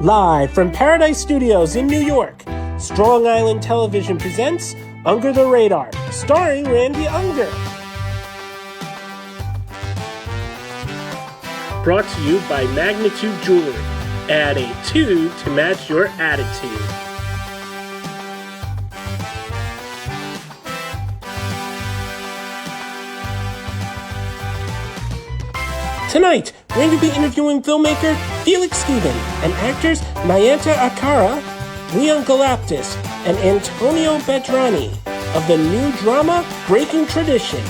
Live from Paradise Studios in New York, Strong Island Television presents Under the Radar, starring Randy Unger. Brought to you by Magnitude Jewelry. Add a 2 to match your attitude. Tonight, we're going to be interviewing filmmaker Felix Stephen and actors Nayanta Akara, Leon Galaptis, and Antonio Bedrani of the new drama Breaking Tradition.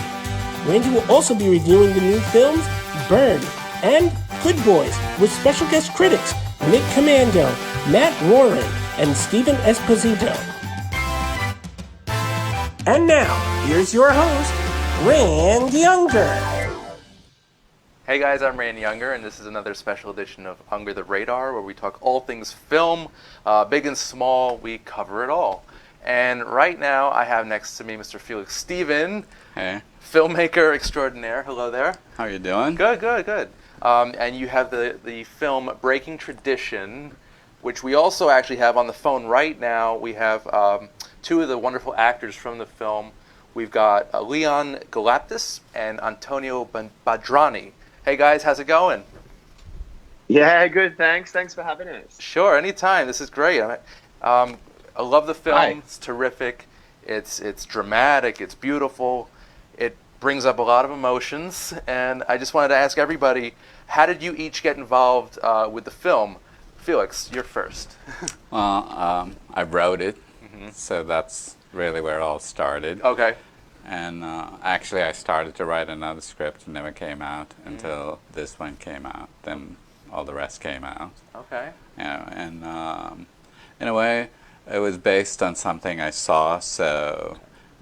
Randy will also be reviewing the new films Burn and Good Boys with special guest critics Nick Commando, Matt Roran, and Stephen Esposito. And now, here's your host, Randy Unger. Hey guys, I'm Randy Unger, and this is another special edition of Under the Radar, where we talk all things film, big and small. We cover it all. And right now, I have next to me Mr. Felix Stephen, Hey, filmmaker extraordinaire. Hello there. how you doing? Good. And you have the film Breaking Tradition, which we also actually have on the phone right now. We have two of the wonderful actors from the film. We've got Leon Galaptis and Antonio Bedrani. Hey guys, how's it going? Yeah, good. Thanks for having us. Sure, anytime. This is great. I love the film. Hi. It's terrific. It's dramatic. It's beautiful. It brings up a lot of emotions. And I just wanted to ask everybody, how did you each get involved with the film? Felix, you're first. Well, I wrote it, so that's really where it all started. Okay. And actually, I started to write another script, and never came out until this one came out. Then all the rest came out. Okay. You know, and in a way, it was based on something I saw, so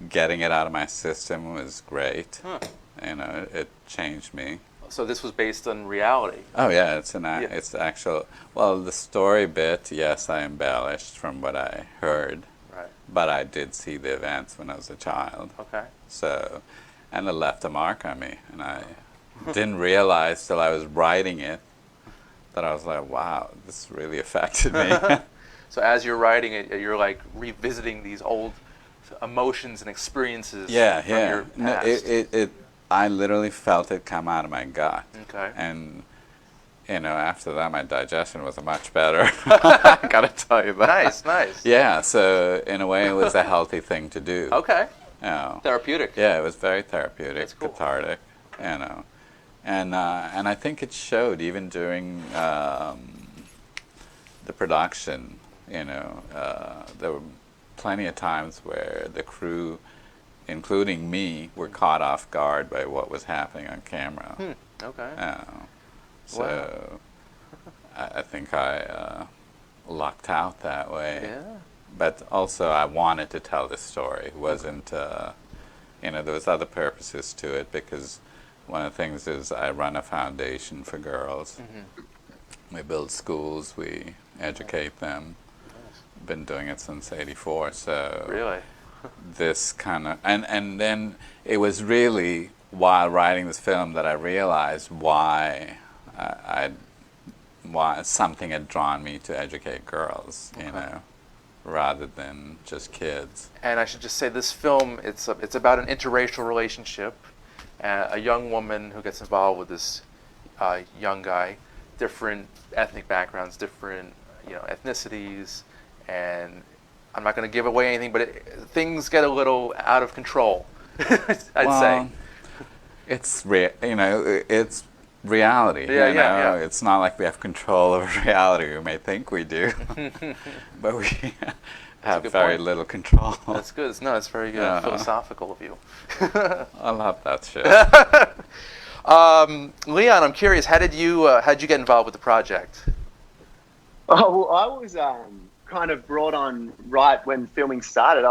getting it out of my system was great. Huh. You know, it changed me. So this was based on reality. Oh yeah, it's Yeah. it's actual. Well, the story bit, yes, I embellished from what I heard, Right. but I did see the events when I was a child. Okay. So, and it left a mark on me, and I didn't realize till I was writing it that I was like, wow, this really affected me. So as you're writing it, you're like revisiting these old emotions and experiences Yeah, from yeah. your No, past. I literally felt it come out of my gut. Okay. And, you know, after that, my digestion was much better. I gotta tell you that. Nice. Yeah, so in a way, it was a healthy thing to do. Okay. You know. Therapeutic. Yeah, it was very therapeutic, That's cool. cathartic, you know. And I think it showed even during the production, you know. There were plenty of times where the crew, including me, were caught off guard by what was happening on camera. Okay. So I think I lucked out that way. Yeah. But also I wanted to tell this story. It wasn't, you know, there was other purposes to it, because one of the things is I run a foundation for girls. We build schools, we educate them. Been doing it since '84, so Really? this kind of, and then it was really while writing this film that I realized why why something had drawn me to educate girls, you know, rather than just kids. And I should just say, this film, it's about an interracial relationship, a young woman who gets involved with this young guy, different ethnic backgrounds, different ethnicities, and I'm not going to give away anything, but things get a little out of control. I'd say. It's it's reality. Yeah. It's not like we have control over reality. We may think we do, but we have very point. little control. That's good. No, it's very philosophical of you. I love that shit. Leon, I'm curious. How'd you get involved with the project? Oh, well, I was kind of brought on right when filming started.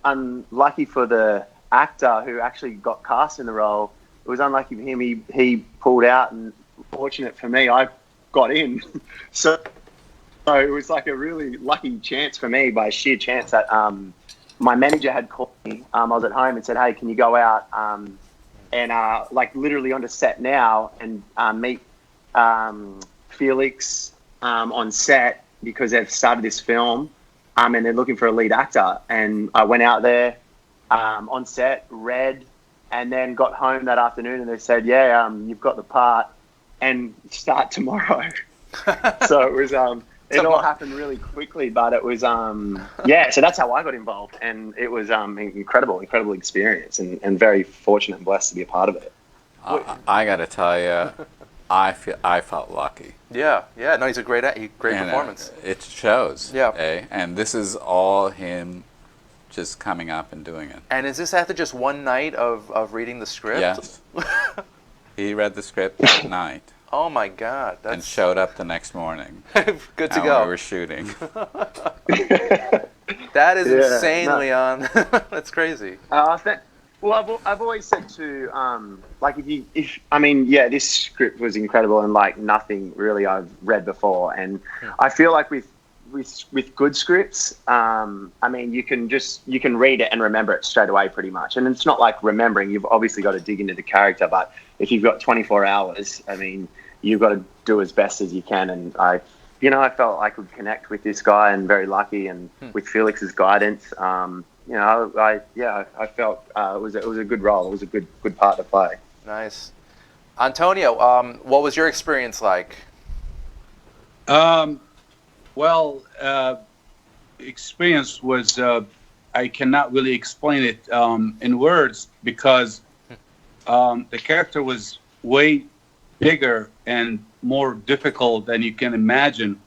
Unlucky for the actor who actually got cast in the role. It was unlucky for him. He pulled out, and fortunate for me, I got in. So it was like a really lucky chance for me, by sheer chance, that my manager had called me. I was at home and said, "Hey, can you go out and like literally onto set now and meet Felix, on set because they've started this film, and they're looking for a lead actor. And I went out there on set, read, and then got home that afternoon, and they said, "Yeah, you've got the part, and start tomorrow." So it was it all happened really quickly, but it was yeah. So that's how I got involved, and it was incredible experience, and very fortunate and blessed to be a part of it. I got to tell you, I felt lucky. Yeah. No, he's a great performance. It shows. Yeah. And this is all him just coming up and doing it. And is this after just one night of reading the script? Yes. He read the script that night. Oh my God! And showed up the next morning. Good to go. We were shooting. That is insane, no. Leon. That's crazy. Well, I've always said to like this script was incredible and like nothing really I've read before, and I feel like with good scripts, you can read it and remember it straight away pretty much, and it's not like remembering. You've obviously got to dig into the character, but if you've got 24 hours, you've got to do as best as you can, and I felt I could connect with this guy, and very lucky, and with Felix's guidance, I felt it was a good role. It was a good part to play. Nice, Antonio. What was your experience like? Experience was I cannot really explain it in words because the character was way bigger and more difficult than you can imagine.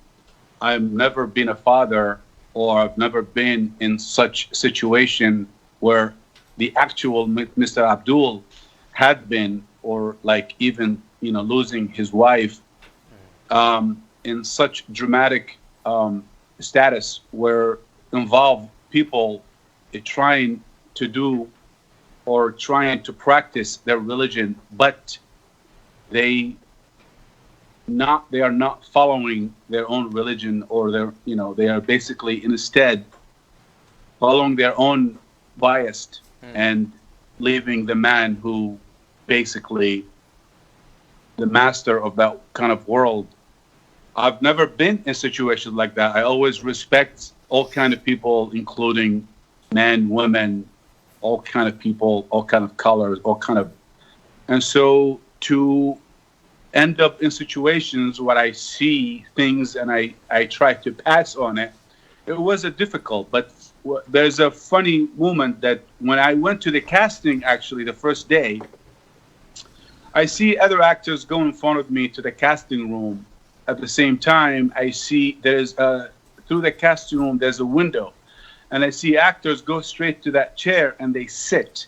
I've never been a father, or I've never been in such situation where the actual Mr. Abdul had been, or like even losing his wife in such dramatic status, where involve people trying to do or trying to practice their religion, but they are not following their own religion, or they are basically instead following their own bias and leaving the man who basically the master of that kind of world. I've never been in situations like that. I always respect all kind of people, including men, women, all kind of people, all kind of colors, and so to end up in situations where I see things and I try to pass on it, it was a difficult. But there's a funny moment that when I went to the casting, actually the first day, I see other actors go in front of me to the casting room. At the same time, I see through the casting room, there's a window, and I see actors go straight to that chair and they sit.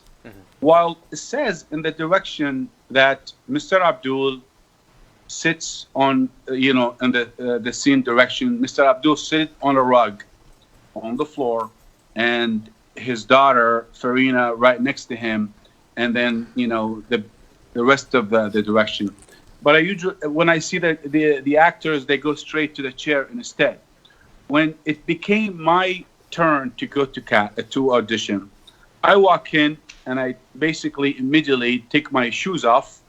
While it says in the direction that Mr. Abdul sits on, in the scene direction, Mr. Abdul sits on a rug on the floor, and his daughter, Farina, right next to him, and then, the rest of the direction. But when I see that the actors, they go straight to the chair instead. When it became my turn to go to audition, I walk in and I basically immediately take my shoes off,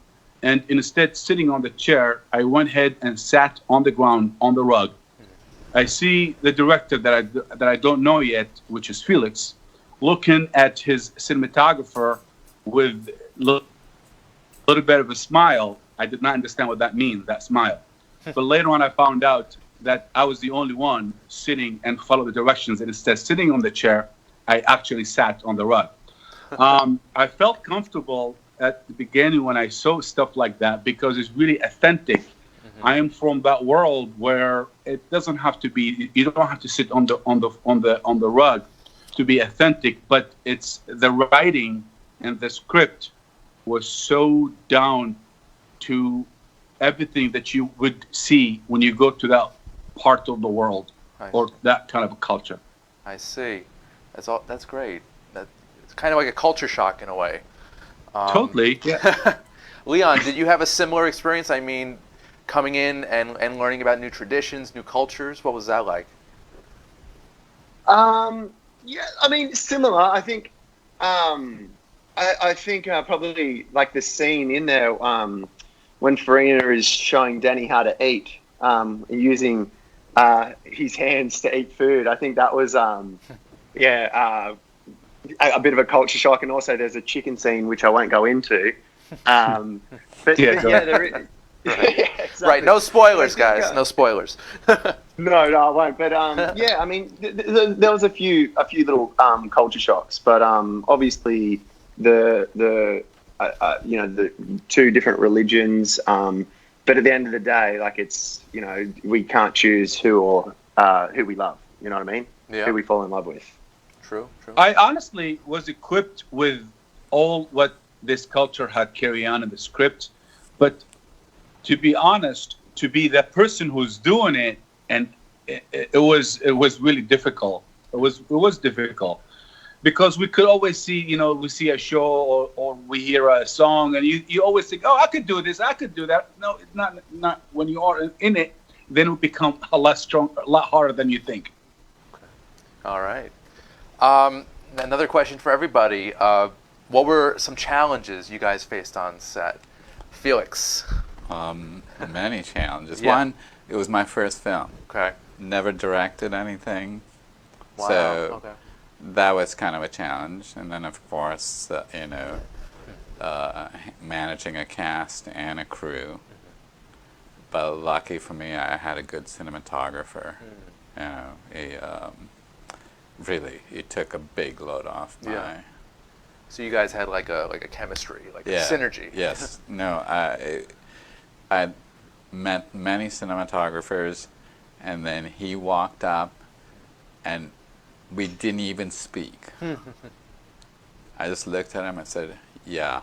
and instead sitting on the chair, I went ahead and sat on the ground on the rug. I see the director that I don't know yet, which is Felix, looking at his cinematographer with a little bit of a smile. I did not understand what that means, that smile. But later on, I found out that I was the only one sitting and follow the directions. And instead of sitting on the chair, I actually sat on the rug. I felt comfortable at the beginning when I saw stuff like that because it's really authentic. I am from that world where it doesn't have to be. You don't have to sit on the rug to be authentic. But it's the writing and the script was so down to everything that you would see when you go to that part of the world or that kind of a culture. I see. That's great. It's kind of like a culture shock in a way. Totally. Yeah. Leon, did you have a similar experience? I mean, coming in and learning about new traditions, new cultures. What was that like? Yeah, I mean, similar. I think. I think probably like the scene in there when Farina is showing Danny how to eat. using his hands to eat food. I think that was a bit of a culture shock. And also there's a chicken scene, which I won't go into. But Yeah, go there is. Right. Yeah, exactly. Right. No spoilers, I think, guys. No spoilers. No, I won't. But I mean, there was a few little culture shocks. But obviously, the two different religions. But at the end of the day, like it's we can't choose who we love. You know what I mean? Yeah. Who we fall in love with. True. I honestly was equipped with all what this culture had carried on in the script, but to be honest, to be the person who's doing it, and it was really difficult. It was difficult because we could always see, we see a show or we hear a song, and you always think, oh, I could do this, I could do that. No, it's not when you are in it, then it will become a lot harder than you think. All right. Another question for everybody. What were some challenges you guys faced on set? Felix. Many challenges. Yeah. One, it was my first film. Okay. Never directed anything. Wow. So Okay. that was kind of a challenge. And then, of course, managing a cast and a crew. But lucky for me, I had a good cinematographer. Really, it took a big load off my... Yeah. So you guys had like a chemistry, a synergy. Yes. No, I met many cinematographers, and then he walked up, and we didn't even speak. I just looked at him and said, "Yeah,"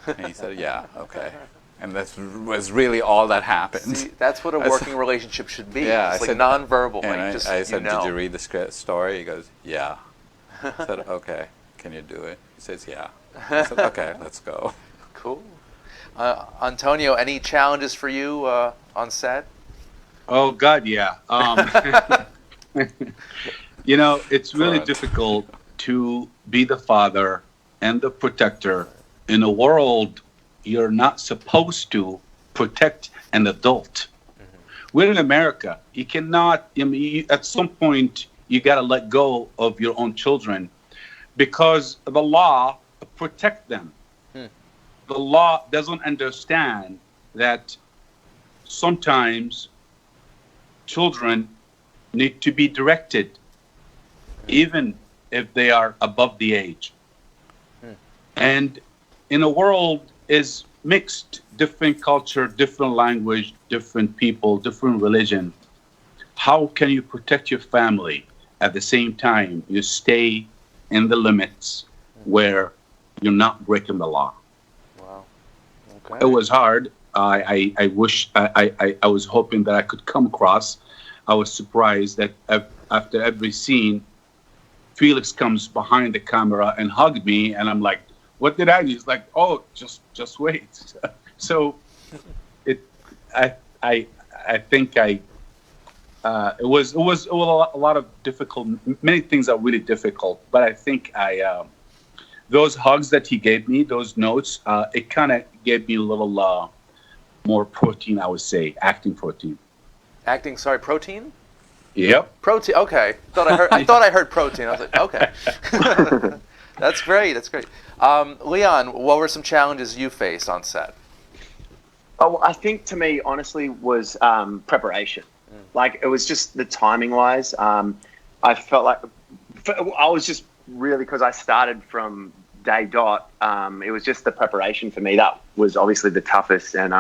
and he said, "Yeah, okay." And that was really all that happened. See, that's what a working relationship should be. Yeah, it's I like said, nonverbal. And Like I said, know. "Did you read the story?" He goes, "Yeah." I said, "Okay, can you do it?" He says, "Yeah." I said, "Okay, let's go." Cool. Antonio, any challenges for you on set? Oh God, yeah. It's really difficult to be the father and the protector in a world you're not supposed to protect an adult. We're in America. You cannot. At some point, you got to let go of your own children because the law protect them. The law doesn't understand that sometimes children need to be directed, even if they are above the age. And in a world is mixed, different culture, different language, different people, different religion. How can you protect your family at the same time you stay in the limits where you're not breaking the law? Wow. Okay. It was hard. I wish I was hoping that I could come across. I was surprised that after every scene, Felix comes behind the camera and hugged me, and I'm like, "What did I do?" He's like, "Oh, just wait." So, I think it was a lot of difficult. Many things are really difficult, but I think those hugs that he gave me, those notes, it kind of gave me a little more protein, I would say, acting protein. Acting, sorry, protein? Yep. Protein. Okay. I thought I heard protein. I was like, okay. That's great. That's great. Leon, what were some challenges you faced on set? Oh, I think to me, honestly, was preparation. Like it was just the timing wise. I felt like I was just really, because I started from day dot. It was just the preparation for me that was obviously the toughest, and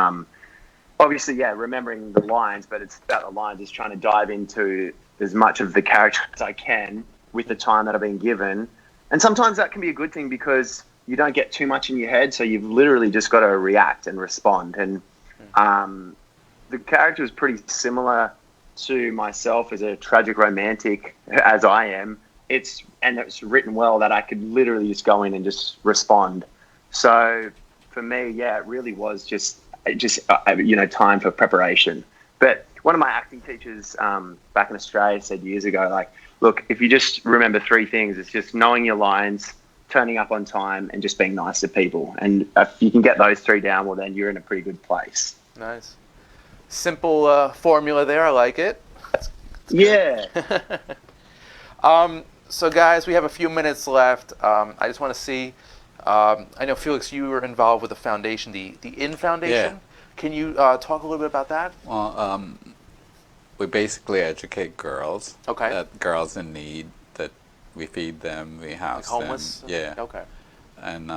obviously, remembering the lines, but it's about the lines is trying to dive into as much of the character as I can with the time that I've been given. And sometimes that can be a good thing because you don't get too much in your head, so you've literally just got to react and respond. And the character is pretty similar to myself as a tragic romantic, as I am. It's written well that I could literally just go in and just respond. So for me, it really was just time for preparation. But one of my acting teachers back in Australia said years ago, like, look, if you just remember three things, it's just knowing your lines, turning up on time, and just being nice to people. And if you can get those three down, well, then you're in a pretty good place. Nice. Simple formula there. I like it. Yeah. So guys, we have a few minutes left. I just want to see. I know Felix, you were involved with the foundation, the In Foundation. Yeah. Can you talk a little bit about that? Well, we basically educate girls. Okay. Girls in need. That we feed them, we house Like homeless? them. Yeah. Okay. And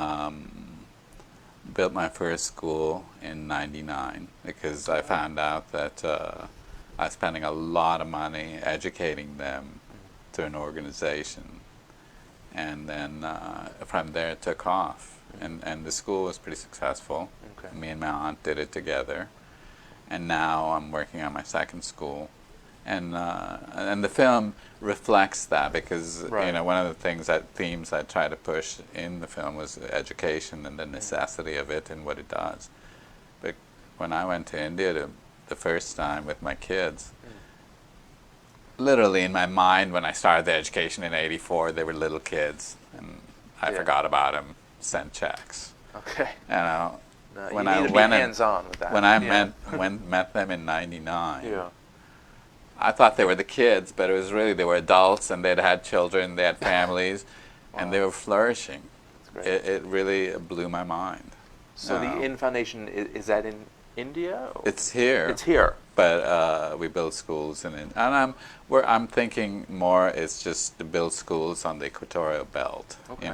built my first school in '99 because I found out that I was spending a lot of money educating them through an organization, and then from there it took off, and the school was pretty successful. Okay. Me and my aunt did it together, and now I'm working on my second school, and the film reflects that because Right. one of the themes I try to push in the film was education and the necessity of it and what it does. But when I went to India the first time with my kids, literally in my mind when I started the education in '84, they were little kids, and I Yeah. forgot about them, sent checks. Okay. No, You need to be hands-on with that. when I Yeah. met them in '99, Yeah. I thought they were the kids, but it was really they were adults and they'd had children, they had families, and they were flourishing. That's great. It really blew my mind. So the In Foundation, is that in India? Or- It's here. It's here. But we build schools and I'm thinking more is just to build schools on the equatorial belt. Okay.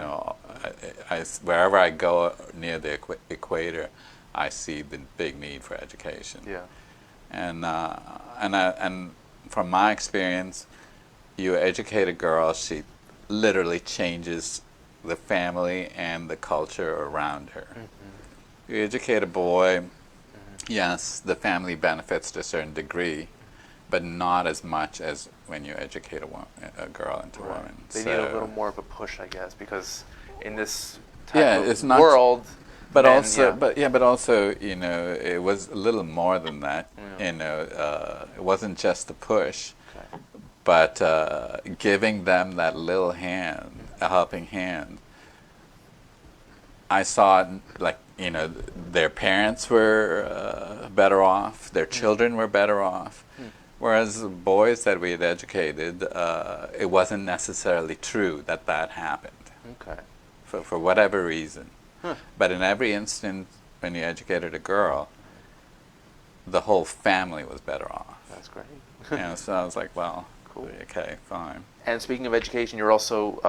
Wherever I go near the equator, I see the big need for education. Yeah. And from my experience, you educate a girl, she literally changes the family and the culture around her. Mm-hmm. You educate a boy, yes, the family benefits to a certain degree, but not as much as when you educate a girl into a woman. They need a little more of a push, I guess, because in this type Yeah, of it's not- world, But men, also, yeah. but also, it was a little more than that. Yeah. It wasn't just a push, Okay. but giving them that little hand, a helping hand. I saw, like, their parents were better off, their children were better off, whereas the boys that we had educated, it wasn't necessarily true that happened Okay. for whatever reason. Huh. But in every instance, when you educated a girl, the whole family was better off. That's great. So I was like, well, Cool. okay, fine. And speaking of education, you're also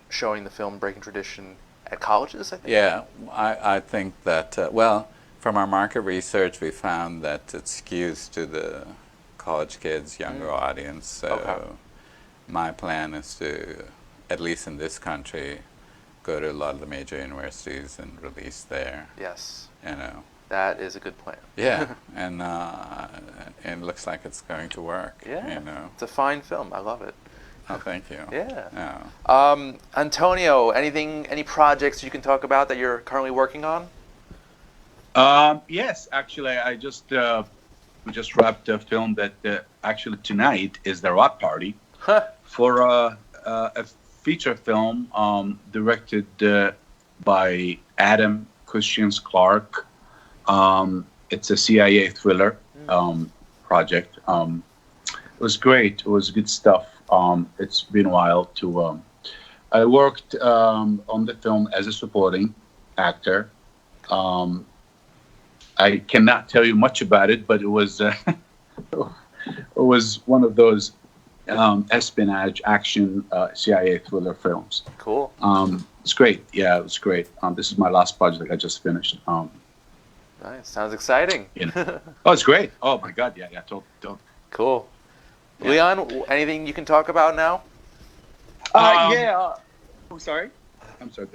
showing the film Breaking Tradition at colleges, I think? Yeah, I think that, from our market research, we found that it skews to the college kids, younger audience. So Okay. my plan is to, at least in this country, go to a lot of the major universities and release there. Yes. That is a good plan. Yeah, and it looks like it's going to work. Yeah. It's a fine film. I love it. Oh, thank you. Yeah. Yeah. Antonio, any projects you can talk about that you're currently working on? Yes, actually, we just wrapped a film that actually tonight is the Rock Party for a feature film directed by Adam Christians Clark. It's a CIA thriller project. It was great. It was good stuff. It's been a while to. I worked on the film as a supporting actor. I cannot tell you much about it, but it was one of those espionage action CIA thriller films. Cool. It's great. Yeah, it was great. This is my last project I just finished. Nice. Sounds exciting. Oh, it's great. Oh my God. Yeah. Don't. Cool. Yeah. Leon, anything you can talk about now? Oh, sorry. I'm sorry.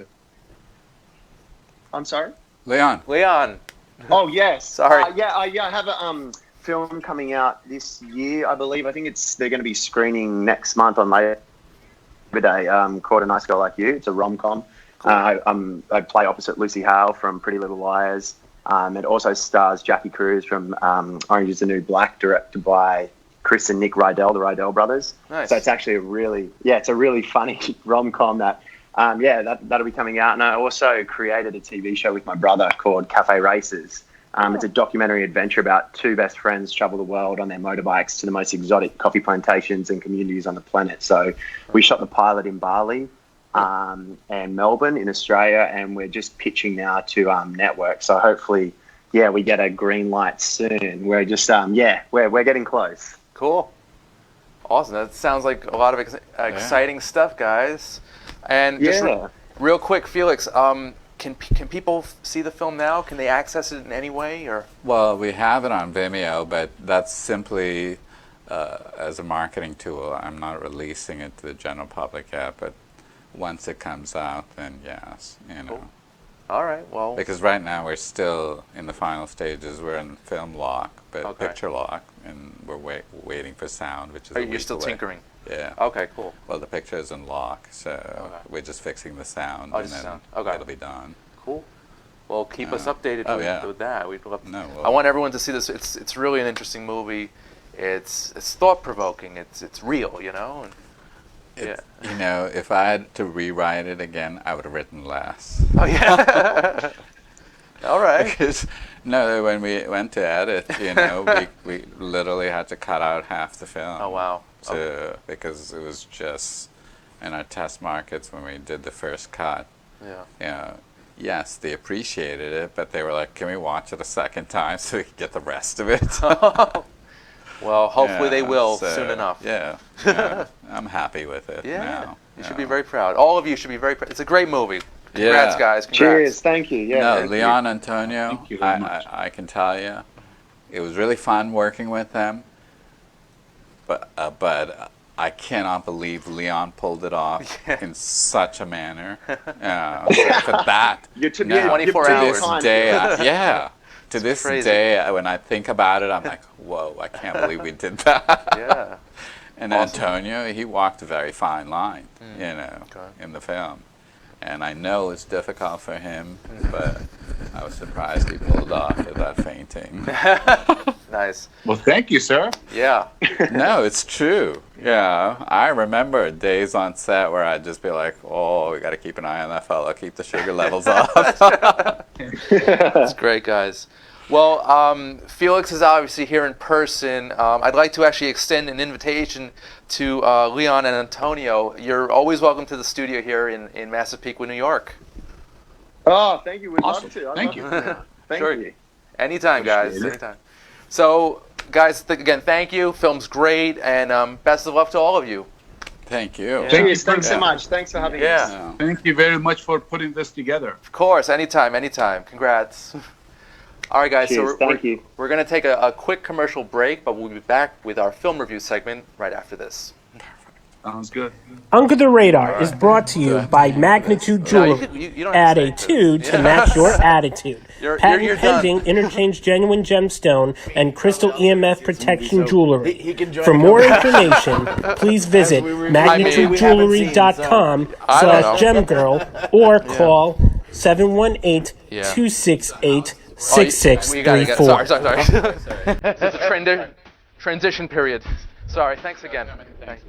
I'm sorry. Leon. Oh, yes. Sorry. I have a film coming out this year, I believe. I think they're going to be screening next month on Labor Day, called A Nice Girl Like You. It's a rom-com. Cool. I play opposite Lucy Hale from Pretty Little Liars. It also stars Jackie Cruz from Orange is the New Black, directed by Chris and Nick Rydell, the Rydell brothers. Nice. So it's actually it's a really funny rom-com that, that'll be coming out. And I also created a TV show with my brother called Cafe Races, It's a documentary adventure about two best friends travel the world on their motorbikes to the most exotic coffee plantations and communities on the planet. So we shot the pilot in Bali and Melbourne in Australia, and we're just pitching now to network. So hopefully, we get a green light soon. We're just, we're getting close. Cool. Awesome. That sounds like a lot of exciting stuff, guys. And just real quick, Felix, can people see the film now? Can they access it in any way? Or Well, we have it on Vimeo, but that's simply as a marketing tool. I'm not releasing it to the general public yet, but once it comes out, then yes, Cool. All right, well. Because right now we're still in the final stages. We're in film lock, but Okay. picture lock, and we're waiting for sound, which is Are a you week still away. tinkering? Yeah. Okay, cool. Well, the picture is in lock, so we're just fixing the sound, and just then sound. Okay. it'll be done. Cool. Well, keep us updated with that. We'd love. I want everyone to see this. It's really an interesting movie. It's thought provoking. It's real, you know. And, You know, if I had to rewrite it again, I would have written less. Oh yeah. All right. Because when we went to edit, you know, we literally had to cut out half the film. Oh wow. Because it was just in our test markets when we did the first cut. Yeah. You know, yes, they appreciated it, but they were like, "Can we watch it a second time so we can get the rest of it?" Well, hopefully they will soon enough. Yeah, I'm happy with it now. You should be very proud. All of you should be very proud. It's a great movie. Congrats, guys. Congrats. Cheers. Thank you. No, Leon, Antonio, Thank you very much. I can tell you, it was really fun working with them. But I cannot believe Leon pulled it off in such a manner. So for that, You're 24 to hours. this day, to this crazy. day, when I think about it, I'm like, whoa, I can't believe we did that. Yeah. And Awesome. Antonio, he walked a very fine line, in the film. And I know it's difficult for him, but I was surprised he pulled off without fainting. Nice. Well, thank you, sir. Yeah. No, it's true. Yeah, I remember days on set where I'd just be like, "Oh, we got to keep an eye on that fellow, keep the sugar levels up." That's great, guys. Well, Felix is obviously here in person. I'd like to actually extend an invitation to Leon and Antonio. You're always welcome to the studio here in Massapequa, New York. Oh, thank you. We'd Awesome. love to. Thank you. Thank Sure. you. Anytime, guys. Appreciate it. Anytime. So, guys, again, thank you. Film's great, and best of luck to all of you. Thank you. Cheers. Thanks so much. Thanks for having us. Yeah. Thank you very much for putting this together. Of course, anytime. Congrats. All right, guys. Cheers. Thank you. We're going to take a quick commercial break, but we'll be back with our film review segment right after this. Sounds good. Under the Radar is brought to you by Magnitude Jewelry. You don't have Add a to say 2 this. to match your attitude. You're Patent done. pending, interchange genuine gemstone and crystal EMF protection jewelry. He can join For the more company. information, please visit we review magnitudejewelry.com I don't /gemgirl or call 718-268-6634. Sorry. It's a transition period. Sorry. Thanks again. Thanks.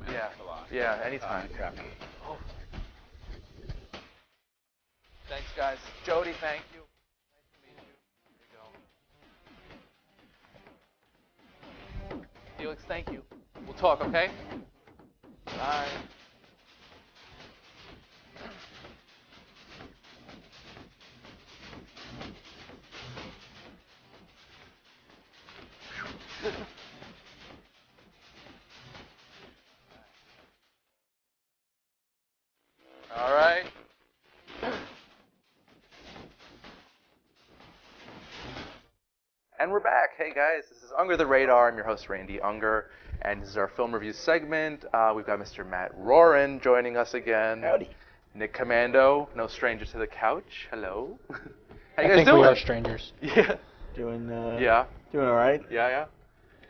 Yeah. Anytime. Thanks, guys. Jody, thank you. Nice to meet you. There you go. Felix, thank you. We'll talk, okay? Bye. All right. And we're back. Hey guys, this is Unger the Radar. I'm your host Randy Unger, and this is our film review segment. We've got Mr. Matt Roran joining us again. Howdy. Nick Commando, no stranger to the couch. Hello. How I you guys think doing? we are strangers. Yeah. Doing Yeah. doing all right. Yeah.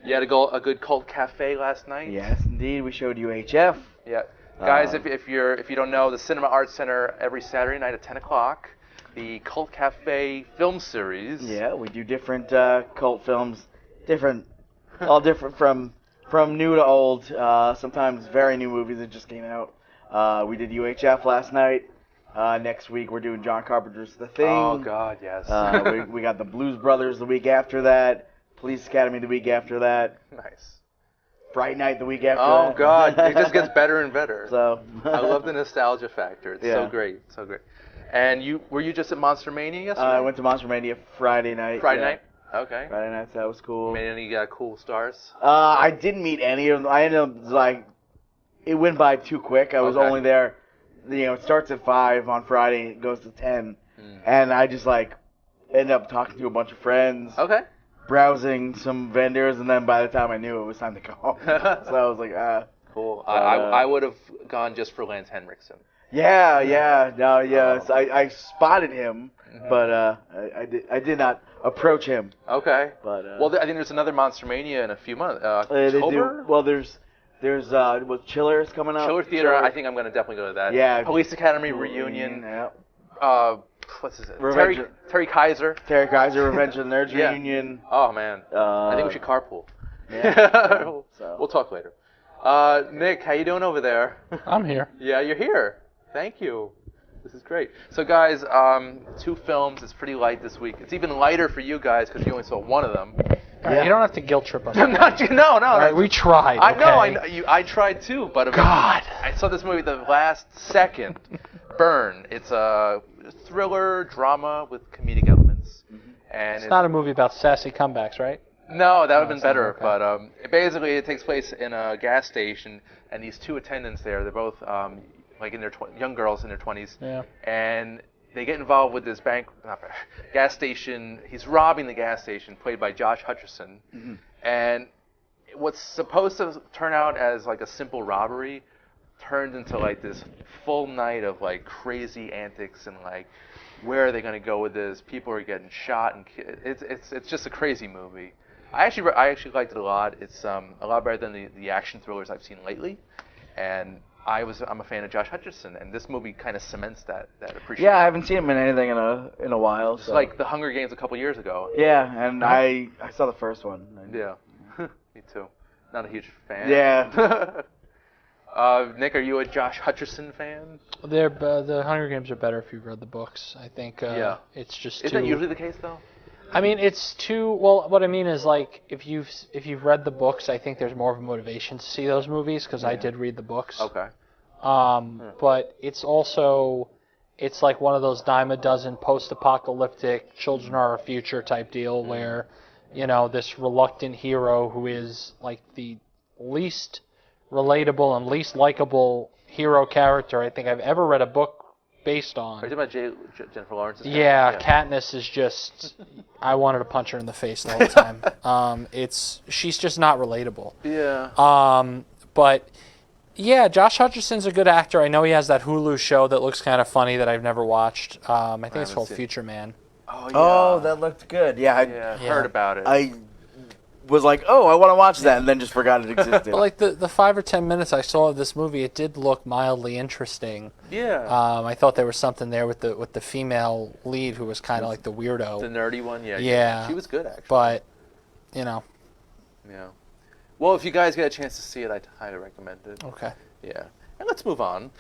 You had a good cult cafe last night. Yes, indeed. We showed UHF. Yeah. Guys, Um, if you don't know, the Cinema Arts Center every Saturday night at 10 o'clock, the Cult Cafe film series. Yeah, we do different cult films, all different from new to old. Sometimes very new movies that just came out. We did UHF last night. Next week we're doing John Carpenter's The Thing. Oh God, yes. We got the Blues Brothers the week after that. Police Academy the week after that. Nice. Fright Night the week after Oh that. God, it just gets better and better. So I love the nostalgia factor. It's so Yeah. great, so great. And were you just at Monster Mania yesterday? I went to Monster Mania Friday night. Friday yeah. night. Okay. Friday night, so that was cool. Made any cool stars? I didn't meet any of them. I ended up it went by too quick. I was Okay. only there. It starts at 5 on Friday. It goes to 10, and I just ended up talking to a bunch of friends. Okay. Browsing some vendors, and then by the time I knew it was time to go. So I was like, Cool. But, I would have gone just for Lance Henriksen. So I spotted him, but I did not approach him. Okay. But Well, I think there's another Monster Mania in a few months. they do. October? Well, there's with Chillers coming up. Chiller Theater. I think I'm going to definitely go to that. Yeah. Police Academy reunion. Yeah. What's his name? Revenge- Terry Kaiser. Terry Kaiser, Revenge of the Nerds Yeah. reunion. Oh man. I think we should carpool. Yeah. So. We'll talk later. Nick, how you doing over there? I'm here. Yeah, you're here. Thank you. This is great. So guys, 2 films. It's pretty light this week. It's even lighter for you guys because you only saw one of them. All right, you don't have to guilt trip us. No. All right, we tried. I tried too, but God. I saw this movie at the last second. Burn. It's a thriller drama with comedic elements, and It's not a movie about sassy comebacks, right? No, that would have been better. okay. But basically, it takes place in a gas station, and these 2 attendants there, they're both in their young girls in their 20s, Yeah. and they get involved with this gas station. He's robbing the gas station, played by Josh Hutcherson, and what's supposed to turn out as a simple robbery turned into this full night of crazy antics and where are they going to go with this? People are getting shot, and it's just a crazy movie. I actually liked it a lot. It's a lot better than the action thrillers I've seen lately, and I'm a fan of Josh Hutcherson, and this movie kind of cements that appreciation. Yeah, I haven't seen him in anything in a while. It's So. like The Hunger Games a couple years ago. Yeah, and I saw the first one. Yeah, me too. Not a huge fan. Yeah. Nick, are you a Josh Hutcherson fan? The Hunger Games are better if you've read the books. I think it's just Isn't that usually the case though? I mean, it's too. Well, what I mean is if you've read the books, I think there's more of a motivation to see those movies because I did read the books. Okay. But it's also like one of those dime a dozen post-apocalyptic children are our future type deal where this reluctant hero who is the least relatable and least likable hero character I think I've ever read a book based on. Are you talking about Jennifer Lawrence's character? Yeah, Katniss is just. I wanted to punch her in the face the whole time. She's just not relatable. Yeah. But yeah, Josh Hutcherson's a good actor. I know he has that Hulu show that looks kind of funny that I've never watched. I think it's called Future Man. Oh yeah. Oh, that looked good. Yeah, I heard about it. I was like, I want to watch that, and then just forgot it existed. But the 5 or 10 minutes I saw of this movie, it did look mildly interesting. Yeah. I thought there was something there with the female lead who was kind of like the weirdo. The nerdy one, yeah. Yeah. She was good actually. But, Yeah. Well, if you guys get a chance to see it, I'd highly recommend it. Okay. Yeah. And let's move on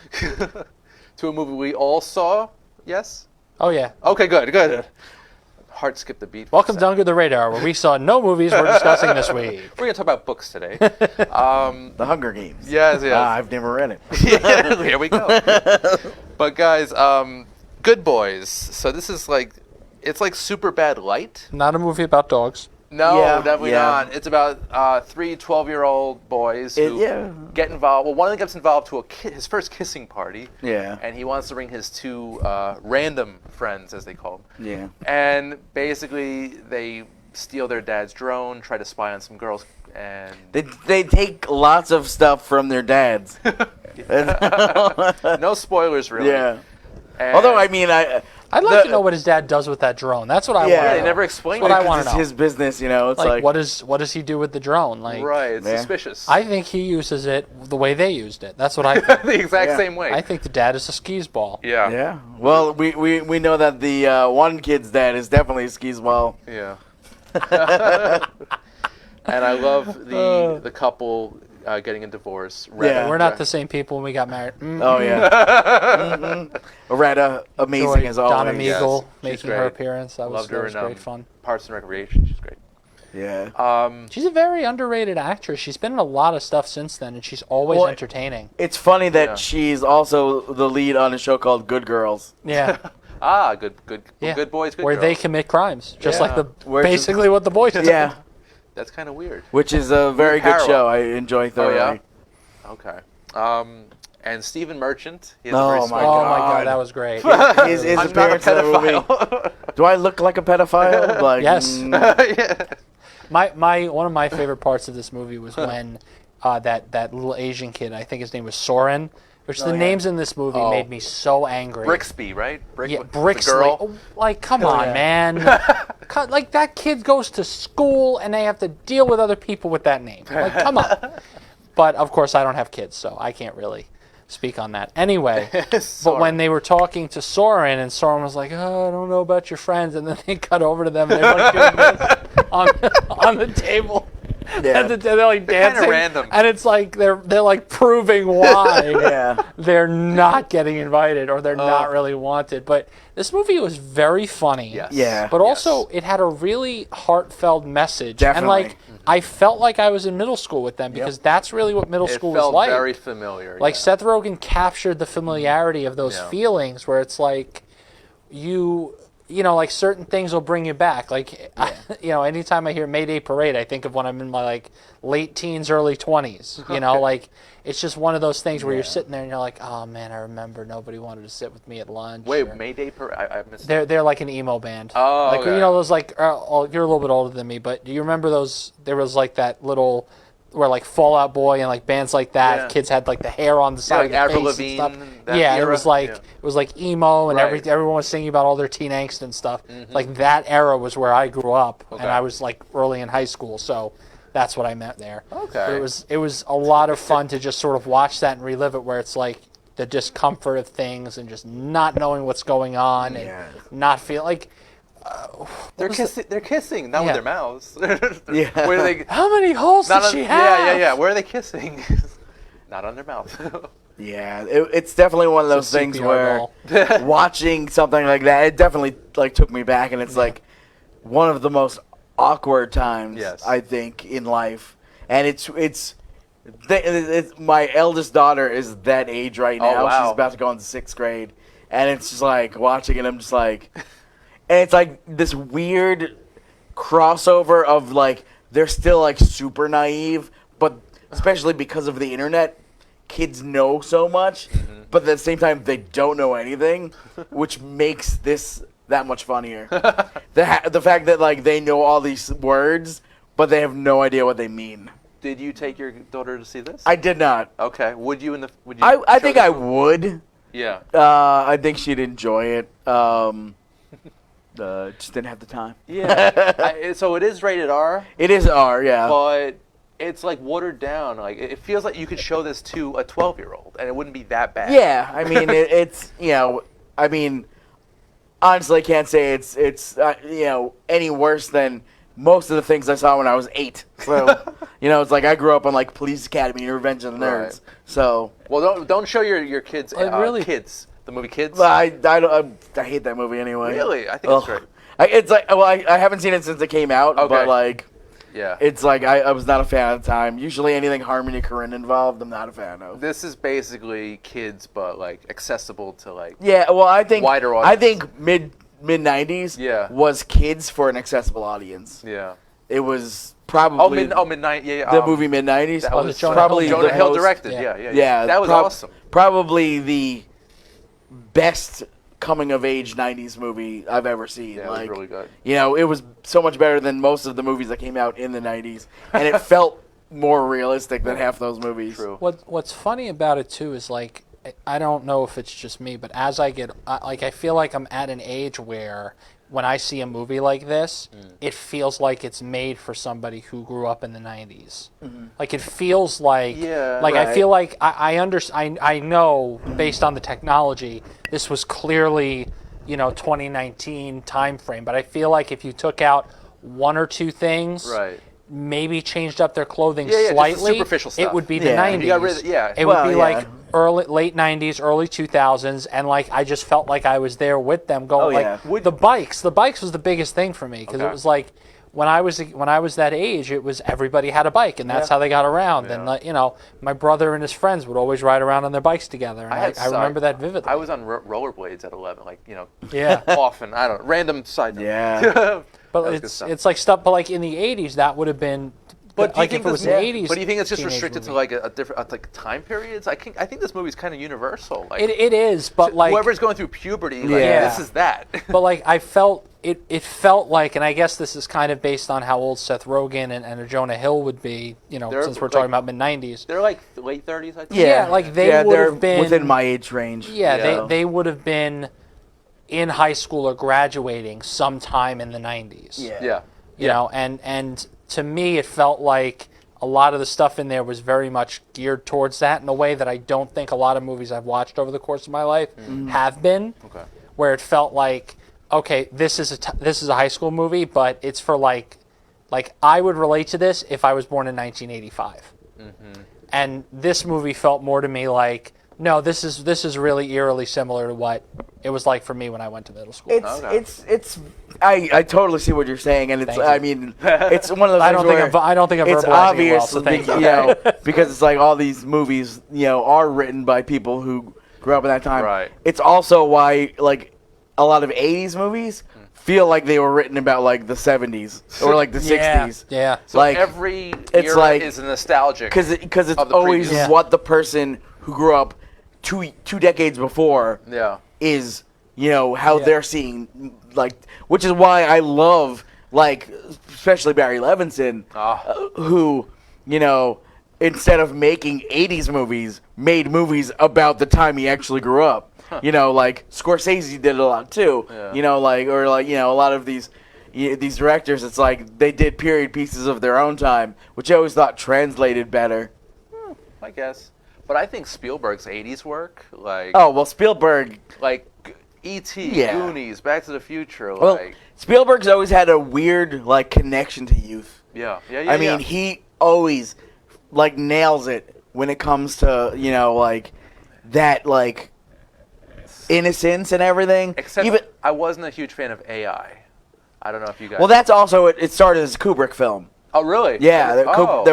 to a movie we all saw. Yes. Oh yeah. Okay. Good. Heart skipped a beat. for a Welcome to second. Under the Radar, where we saw no movies we're discussing this week. We're gonna talk about books today. The Hunger Games. Yes. I've never read it. Yeah, here we go. But guys, Good Boys. So this is it's like Super Bad Light. Not a movie about dogs. No, Yeah, definitely yeah. not. It's about 3 12-year-old boys who get involved. Well, one of them gets involved to his first kissing party. Yeah. And he wants to bring his 2 random friends, as they call them. Yeah. And basically, they steal their dad's drone, try to spy on some girls, and They take lots of stuff from their dads. no spoilers really. Yeah. And Although, I mean, I'd like to know what his dad does with that drone. That's what I want. Yeah, they never explain That's what it. I want to it's know. his business, It's like what does he do with the drone? Right, it's Yeah. suspicious. I think he uses it the way they used it. That's what I think. the exact Yeah. same way. I think the dad is a skis ball. Yeah. Yeah. Well, we know that the one kid's dad is definitely a skis ball. Yeah. And I love the couple getting a divorce. Yeah. We're not the same people when we got married. Oh yeah. Retta, amazing as always. Donna Meagle Yes, she's making great. her appearance. That was Loved her in great fun. Parks and Recreation. She's great. Yeah. She's a very underrated actress. She's been in a lot of stuff since then, and she's always Well, entertaining. It's funny that Yeah. she's also the lead on a show called Good Girls. Yeah. Good Yeah. good boys, good Where girls. they commit crimes, just Yeah. like the Where's the- basically what the boys do. Yeah. That's kind of weird. Which is a very good Parallel. show. I enjoy thoroughly. Oh, yeah? Okay. And Stephen Merchant. He has Oh, a very my smart Oh my God. god, that was great. His I'm not a appearance in that movie. pedophile. Do I look like a pedophile? Like, Yes. Yeah. One of my favorite parts of this movie was when that little Asian kid, I think his name was Soren, which the yeah. names in this movie Oh. made me so angry. Brixby, right? Yeah, the Brixley. girl. Oh, like, come Hell on, yeah. man. Like, that kid goes to school and they have to deal with other people with that name. Like, come on. But, of course, I don't have kids, so I can't really speak on that. Anyway, but when they were talking to Soren, and Soren was like, oh, I don't know about your friends, and then they cut over to them, and they're like doing this on the table. Yeah. And they're like dancing. random. And it's like they're like proving why Yeah. they're not getting invited or they're not really wanted. But this movie was very funny. Yes. Yeah. But also, it had a really heartfelt message. Definitely. And, like, I felt like I was in middle school with them because that's really what middle It school felt was like. very familiar. Like, yeah. Seth Rogen captured the familiarity of those Yeah. feelings where it's like you know, like certain things will bring you back. Like, anytime I hear Mayday Parade, I think of when I'm in my, like, late teens, early 20s. You know, like, it's just one of those things where you're sitting there and you're like, oh, man, I remember nobody wanted to sit with me at lunch. Wait, or- Mayday Parade? I missed They're like an emo band. Oh, like okay. you know those like you're a little bit older than me, but do you remember those? There was like that little where like Fall Out Boy and like bands like that. Yeah. Kids had like the hair on the side like of their Avril face and Lavigne, stuff. that Yeah, it era? was like Yeah. it was like emo and Right. everyone was singing about all their teen angst and stuff. Like that era was where I grew up, Okay. and I was like early in high school, so that's what I meant there. Okay. But it was a lot of fun to just sort of watch that and relive it, where it's like the discomfort of things and just not knowing what's going on and not feel like. They're kissing. They're kissing, not Yeah. with their mouths. Yeah. Where are they? How many holes Not does on, she have? yeah. Where are they kissing? Not on their mouth. Yeah, it's definitely one of those It's a things CPR where watching something like that, it definitely like took me back, and it's like one of the most awkward times Yes. I think in life. And it's my eldest daughter is that age right Oh, now. wow. She's about to go into 6th grade, and it's just like watching it. I'm just like, and it's like this weird crossover of like they're still like super naive, but especially because of the internet, kids know so much, but at the same time they don't know anything, which makes this that much funnier. The fact that like they know all these words, but they have no idea what they mean. Did you take your daughter to see this? I did not. Okay. Would you? I show think this I movie? would. Yeah. I think she'd enjoy it. Just didn't have the time. Yeah. So it is rated R, It is R, yeah. but it's like watered down. Like it feels like you could show this to a 12-year-old and it wouldn't be that bad. Yeah, I mean it's I mean honestly I can't say it's any worse than most of the things I saw when I was 8. So it's like I grew up on like Police Academy and Revenge of the Nerds. Right. So Well, don't show your kids. Really? Kids. The movie Kids. I hate that movie anyway. Really? I think it's great. It's like I haven't seen it since it came out, Okay. but like Yeah. it's like I was not a fan at the time. Usually anything Harmony Korine involved, I'm not a fan of. This is basically kids, but like accessible to like. Yeah, well I think Wider I audience. think mid 90s Yeah. was kids for an accessible audience. Yeah. It was probably midnight. Yeah. the movie mid 90s. That Oh, was Jonah probably Hill the Jonah Hill most- directed. yeah. Yeah. That was awesome. Probably the best coming of age 90s movie I've ever seen. Yeah, it was really good. It was so much better than most of the movies that came out in the 90s, and it felt more realistic than half those movies. True. What's funny about it too is like I don't know if it's just me, but as I get I feel like I'm at an age where when I see a movie like this, it feels like it's made for somebody who grew up in the 90s. Like it feels like Yeah, I right. feel like I know based on the technology this was clearly 2019 time frame, but I feel like if you took out one or two things, Right. maybe changed up their clothing Yeah, just the slightly, superficial stuff. it would be the Yeah. 90s. You got rid of- yeah. It Well, would be yeah. like late 90s, early 2000s, and like I just felt like I was there with them going Oh, like yeah. the bikes. The bikes was the biggest thing for me because Okay. it was like when I was that age, it was everybody had a bike and that's how they got around. Yeah. And you know, my brother and his friends would always ride around on their bikes together, and I remember that vividly. I was on rollerblades at 11, like, you know, Yeah. often. I don't know, random side note. Yeah. But That was good it's stuff. it's like stuff. But like in the 80s, that would have been. But do you like think if it was this- an 80s. But do you think it's just teenage restricted to movie. like a different like time periods? I think this movie's kind of universal. Like It is, but like whoever's going through puberty, like, Yeah. this is that. but like I felt it felt like, and I guess this is kind of based on how old Seth Rogen and Jonah Hill would be, you know, They're, since we're like- talking about mid 90s. They're like late 30s, I think. Yeah, like they would they're have been within my age range. Yeah, Yeah. they would have been in high school or graduating sometime in the 90s. Yeah. You know, and to me it felt like a lot of the stuff in there was very much geared towards that in a way that I don't think a lot of movies I've watched over the course of my life have been. Okay. Where it felt like, okay, this is a high school movie, but it's for like I would relate to this if I was born in 1985. And this movie felt more to me like, no, this is really eerily similar to what it was like for me when I went to middle school. It's I totally see what you're saying, and it's Thank you. I mean it's one of those. I don't things think where I don't think I'm it's verbalizing it well, obvious, so thank you. you know, because it's like all these movies, you know, are written by people who grew up in that time. Right. It's also why like a lot of '80s movies feel like they were written about like the '70s or like the '60s. Yeah. So like every it's era like- is nostalgic. because it's of the always previous. what the person who grew up two decades before Yeah. is, you know, how Yeah. they're seeing, like, which is why I love, like, especially Barry Levinson, who, you know, instead of making 80s movies, made movies about the time he actually grew up. You know, like, Scorsese did it a lot, too. Yeah. You know, like, or, like, you know, a lot of these directors, it's like they did period pieces of their own time, which I always thought translated better. I guess. But I think Spielberg's 80s work, like Oh, well, Spielberg... E.T., Yeah. Goonies, Back to the Future, Well, like Spielberg's always had a weird, like, connection to youth. yeah. I mean, he always, like, nails it when it comes to, you know, like, that, like, innocence and everything. Except Even, I wasn't a huge fan of AI. I don't know if you guys. well, that's also, it started as a Kubrick film. Oh, really? Yeah, Oh.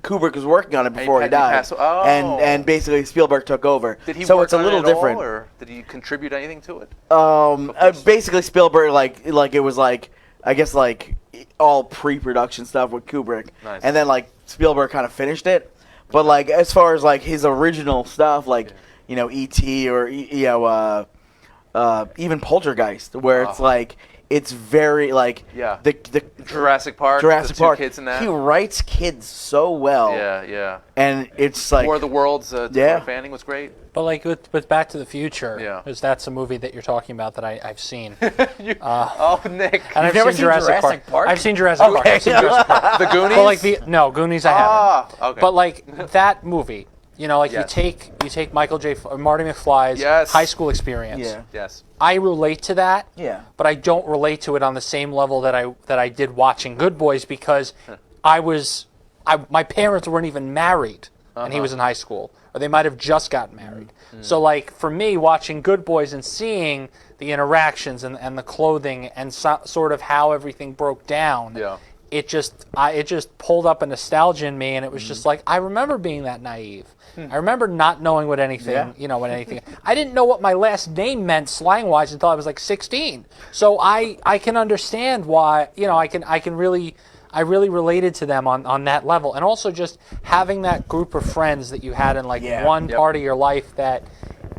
Kubrick was working on it before he had to died. pass- oh. And basically Spielberg took over. Did he so work it's a on little it at different. all, or did he contribute anything to it? Basically Spielberg like it was like I guess like all pre-production stuff with Kubrick, Nice. and then like Spielberg kind of finished it. But like as far as like his original stuff, like you know E.T. or you know even Poltergeist, where it's like it's very like Yeah. the Jurassic Park. Jurassic the two Park. kids in that. He writes kids so well, Yeah. and it's like War of the Worlds. Yeah. Dakota Fanning was great. But like with Back to the Future, Yeah. because that's a movie that you're talking about that I've seen. Oh, Nick. And I've never seen seen Jurassic Jurassic Park? I've seen Jurassic Park. I've seen Jurassic Park. The Goonies. But like Goonies I haven't. okay. But like that movie, you know, like Yes. you take Michael Marty McFly's Yes. high school experience. yeah, Yes. I relate to that. Yeah. But I don't relate to it on the same level that I did watching Good Boys because my parents weren't even married and he was in high school, or they might have just gotten married. So like for me, watching Good Boys and seeing the interactions and the clothing and sort of how everything broke down, Yeah. it just pulled up a nostalgia in me, and it was just like I remember being that naive. I remember not knowing what anything, what anything. I didn't know what my last name meant slang-wise until I was like 16. So I can understand why, I really related to them on that level. And also just having that group of friends that you had in like one part of your life that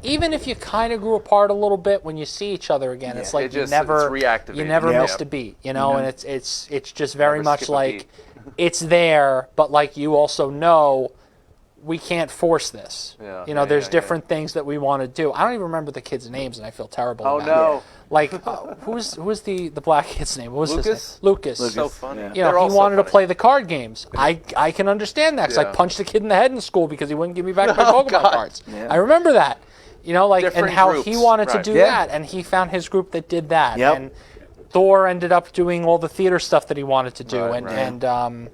even if you kind of grew apart a little bit, when you see each other again, it's like It's you never reactivating. missed a beat, and it's just very Never much skip a like beat. it's there, but like you also know we can't force this. Yeah. There's different things that we want to do. I don't even remember the kids' names, and I feel terrible. Oh, about no. it. Like who's the black kid's name? What was his Lucas? name? Lucas. So funny. Yeah. You know, They're all he so wanted to funny. play the card games. I can understand that because I Yeah. punched the kid in the head in school because he wouldn't give me back my Oh, Pokemon God. cards. Yeah. I remember that. And Different how he groups. wanted to Right. do Yeah. that, and he found his group that did that. Yep. And Thor ended up doing all the theater stuff that he wanted to do, Right, and right. and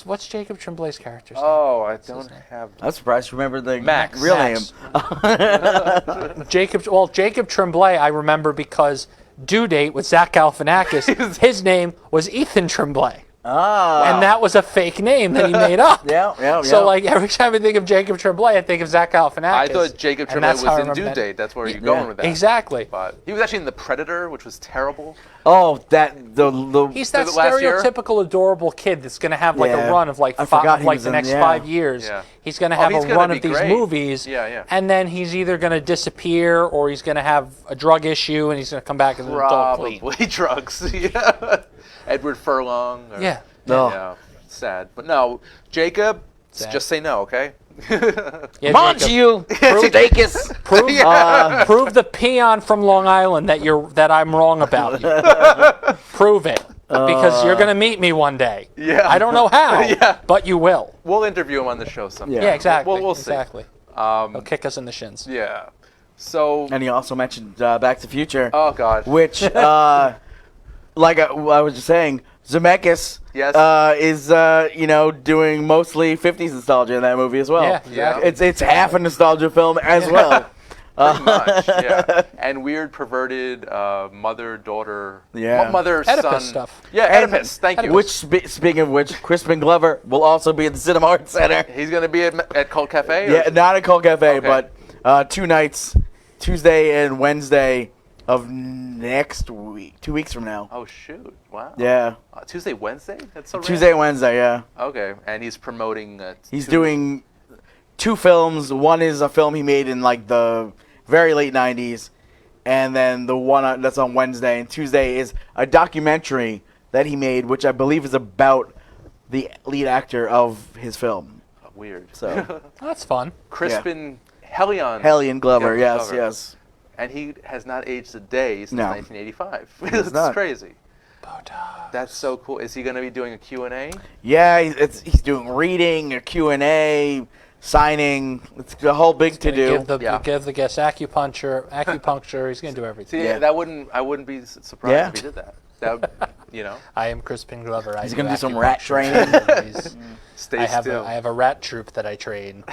What's Jacob Tremblay's character's name? Oh, I don't have. I'm surprised you remember the Max. real Max. name. Jacob Tremblay I remember because Due Date with Zach Galifianakis, his name was Ethan Tremblay. And that was a fake name that he made up. Yeah. So, like, every time I think of Jacob Tremblay, I think of Zach Galifianakis. I thought Jacob and Tremblay that's how I was in remember Due that. Date. That's where you're going with that. Exactly. But he was actually in The Predator, which was terrible. Oh, the He's that Was it last year? stereotypical adorable kid that's going to have like Yeah. a run of like I forgot he was the in- next yeah. 5 years. Yeah. He's going to Oh, have he's a gonna run be of these great. movies. Yeah. And then he's either going to disappear or he's going to have a drug issue and he's going to come back as an adult clean. Probably drugs. Yeah. Edward Furlong. Or, Yeah. No. Yeah. Sad. But no, Jacob, Sad. just say no, okay? Yeah, Come on, Jacob, you, Sudeikis. prove the peon from Long Island that I'm wrong about you. Prove it. Because you're going to meet me one day. Yeah. I don't know how, Yeah. but you will. We'll interview him on the show sometime. Yeah, exactly. We'll see. Exactly. He'll kick us in the shins. Yeah. So. And he also mentioned Back to the Future, Oh God. which, like I was just saying, Zemeckis Yes. is doing mostly 50s nostalgia in that movie as well. Yeah, exactly. It's half a nostalgia film as well. Pretty much, yeah. And weird, perverted mother-daughter, Yeah. mother-son Oedipus stuff. Yeah, And- Oedipus. Thank you. Which, speaking of which, Crispin Glover will also be at the Cinema Arts Center. He's gonna be at Cult Cafe. Or? Yeah, not at Cold Cafe, Okay. but 2 nights, Tuesday and Wednesday of next week, 2 weeks from now. Oh shoot! Wow. Yeah, Tuesday, Wednesday. That's so Tuesday and Wednesday. Yeah, Okay, and he's promoting. he's doing 2 films. One is a film he made in like the very late '90s, and then the one that's on Wednesday and Tuesday is a documentary that he made, which I believe is about the lead actor of his film. Weird. So That's fun. Crispin Hellion. Hellion Glover, Yeah, yes, Glover. yes. And he has not aged a day since No. 1985. He's It's not. crazy. That's so cool. Is he going to be doing a Q&A? Yeah, he's doing reading, a Q&A, signing. It's a whole big to do. Give the guest acupuncture. He's going to do everything. See, Yeah. I wouldn't be surprised Yeah. if he did that. That would, I am Crispin Glover. He's gonna do some rat acupuncture. stay I have still. I have a rat troupe that I train.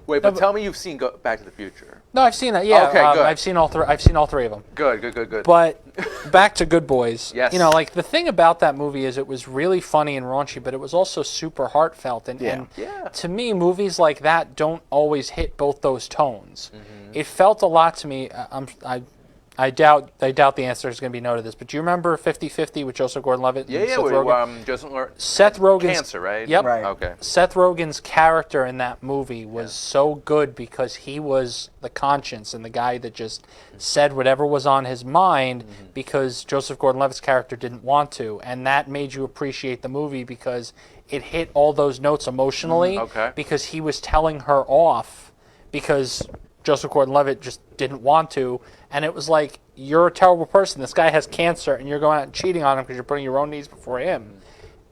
Wait, but tell me you've seen Back to the Future. No, I've seen that. Yeah, Okay, good. I've seen all three. I've seen all 3 of them. Good. But back to Good Boys. Yes. Like the thing about that movie is it was really funny and raunchy, but it was also super heartfelt. And Yeah. to me, movies like that don't always hit both those tones. It felt a lot to me. I doubt the answer is going to be no to this. But do you remember 50-50 with Joseph Gordon-Levitt? and Seth Rogen? Seth Rogen's Cancer, right? Yep. Right. Okay. Seth Rogen's character in that movie was so good because he was the conscience and the guy that just said whatever was on his mind because Joseph Gordon-Levitt's character didn't want to, and that made you appreciate the movie because it hit all those notes emotionally. Okay. Because he was telling her off because Joseph Gordon-Levitt just didn't want to, and it was like, you're a terrible person. This guy has cancer, and you're going out and cheating on him because you're putting your own needs before him.